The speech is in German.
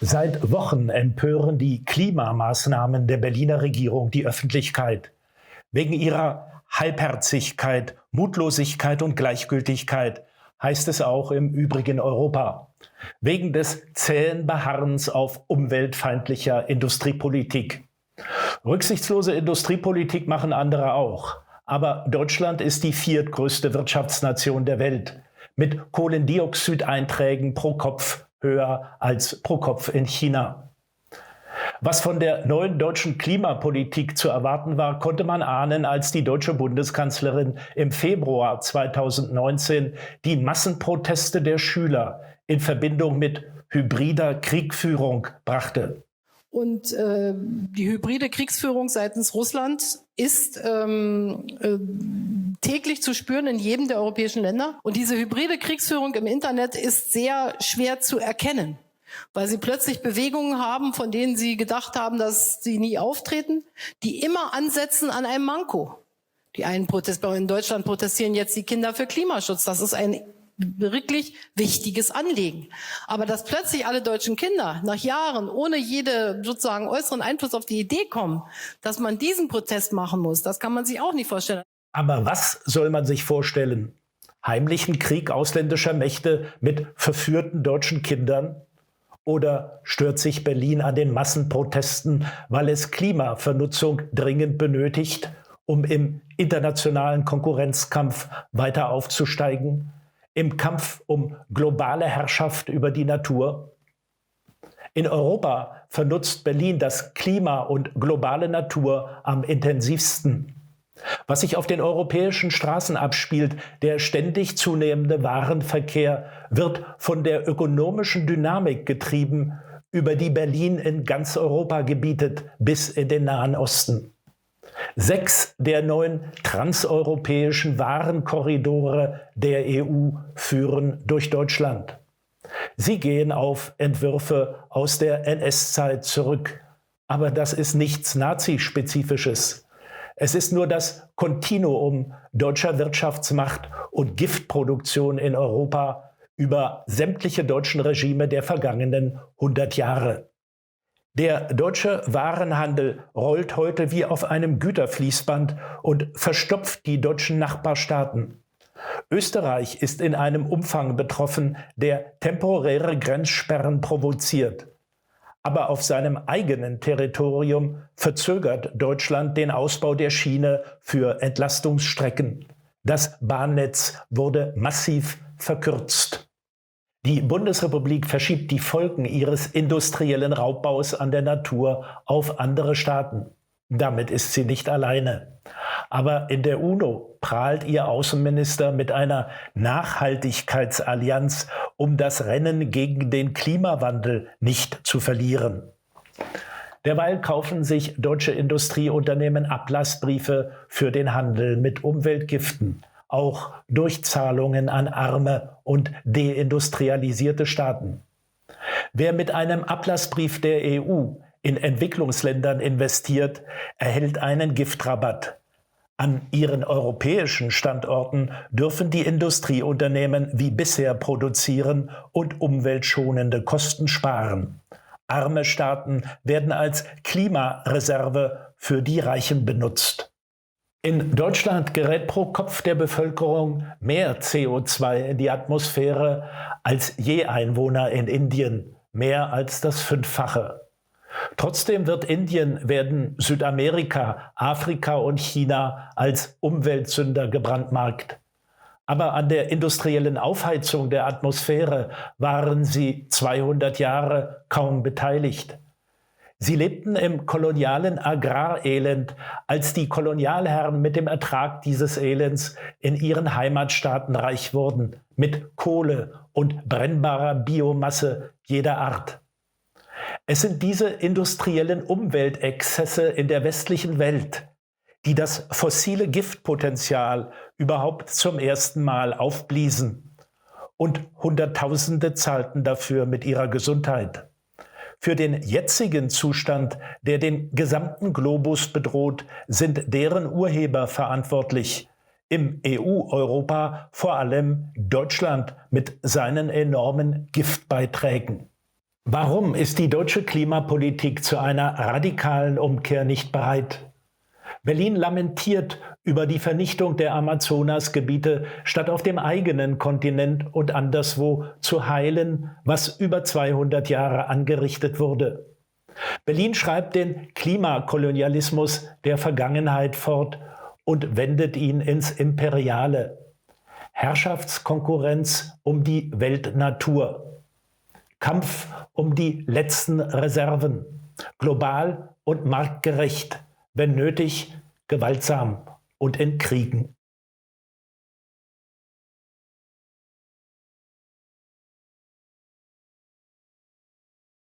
Seit Wochen empören die Klimamaßnahmen der Berliner Regierung die Öffentlichkeit. Wegen ihrer Halbherzigkeit, Mutlosigkeit und Gleichgültigkeit, heißt es auch im übrigen Europa. Wegen des zähen Beharrens auf umweltfeindlicher Industriepolitik. Rücksichtslose Industriepolitik machen andere auch. Aber Deutschland ist die viertgrößte Wirtschaftsnation der Welt, mit Kohlendioxideinträgen pro Kopf höher als pro Kopf in China. Was von der neuen deutschen Klimapolitik zu erwarten war, konnte man ahnen, als die deutsche Bundeskanzlerin im Februar 2019 die Massenproteste der Schüler in Verbindung mit hybrider Kriegführung brachte. Und die hybride Kriegsführung seitens Russlands ist täglich zu spüren in jedem der europäischen Länder. Und diese hybride Kriegsführung im Internet ist sehr schwer zu erkennen, weil sie plötzlich Bewegungen haben, von denen sie gedacht haben, dass sie nie auftreten, die immer ansetzen an einem Manko. Die einen in Deutschland protestieren jetzt die Kinder für Klimaschutz. Das ist ein wirklich wichtiges Anliegen. Aber dass plötzlich alle deutschen Kinder nach Jahren ohne jede sozusagen äußeren Einfluss auf die Idee kommen, dass man diesen Protest machen muss, das kann man sich auch nicht vorstellen. Aber was soll man sich vorstellen? Heimlichen Krieg ausländischer Mächte mit verführten deutschen Kindern? Oder stört sich Berlin an den Massenprotesten, weil es Klimavernutzung dringend benötigt, um im internationalen Konkurrenzkampf weiter aufzusteigen? Im Kampf um globale Herrschaft über die Natur? In Europa vernutzt Berlin das Klima und globale Natur am intensivsten. Was sich auf den europäischen Straßen abspielt, der ständig zunehmende Warenverkehr, wird von der ökonomischen Dynamik getrieben, über die Berlin in ganz Europa gebietet, bis in den Nahen Osten. 6 der 9 transeuropäischen Warenkorridore der EU führen durch Deutschland. Sie gehen auf Entwürfe aus der NS-Zeit zurück. Aber das ist nichts Nazispezifisches. Es ist nur das Kontinuum deutscher Wirtschaftsmacht und Giftproduktion in Europa über sämtliche deutschen Regime der vergangenen 100 Jahre. Der deutsche Warenhandel rollt heute wie auf einem Güterfließband und verstopft die deutschen Nachbarstaaten. Österreich ist in einem Umfang betroffen, der temporäre Grenzsperren provoziert. Aber auf seinem eigenen Territorium verzögert Deutschland den Ausbau der Schiene für Entlastungsstrecken. Das Bahnnetz wurde massiv verkürzt. Die Bundesrepublik verschiebt die Folgen ihres industriellen Raubbaus an der Natur auf andere Staaten. Damit ist sie nicht alleine. Aber in der UNO prahlt ihr Außenminister mit einer Nachhaltigkeitsallianz, um das Rennen gegen den Klimawandel nicht zu verlieren. Derweil kaufen sich deutsche Industrieunternehmen Ablassbriefe für den Handel mit Umweltgiften, auch durch Zahlungen an arme und deindustrialisierte Staaten. Wer mit einem Ablassbrief der EU in Entwicklungsländern investiert, erhält einen Giftrabatt. An ihren europäischen Standorten dürfen die Industrieunternehmen wie bisher produzieren und umweltschonende Kosten sparen. Arme Staaten werden als Klimareserve für die Reichen benutzt. In Deutschland gerät pro Kopf der Bevölkerung mehr CO2 in die Atmosphäre als je Einwohner in Indien, mehr als das 5-fache. Trotzdem werden Südamerika, Afrika und China als Umweltsünder gebrandmarkt. Aber an der industriellen Aufheizung der Atmosphäre waren sie 200 Jahre kaum beteiligt. Sie lebten im kolonialen Agrarelend, als die Kolonialherren mit dem Ertrag dieses Elends in ihren Heimatstaaten reich wurden, mit Kohle und brennbarer Biomasse jeder Art. Es sind diese industriellen Umweltexzesse in der westlichen Welt, die das fossile Giftpotenzial überhaupt zum ersten Mal aufbliesen. Und Hunderttausende zahlten dafür mit ihrer Gesundheit. Für den jetzigen Zustand, der den gesamten Globus bedroht, sind deren Urheber verantwortlich. Im EU-Europa vor allem Deutschland mit seinen enormen Giftbeiträgen. Warum ist die deutsche Klimapolitik zu einer radikalen Umkehr nicht bereit? Berlin lamentiert über die Vernichtung der Amazonasgebiete, statt auf dem eigenen Kontinent und anderswo zu heilen, was über 200 Jahre angerichtet wurde. Berlin schreibt den Klimakolonialismus der Vergangenheit fort und wendet ihn ins Imperiale. Herrschaftskonkurrenz um die Weltnatur. Kampf um die letzten Reserven. Global und marktgerecht. Wenn nötig, gewaltsam und in Kriegen.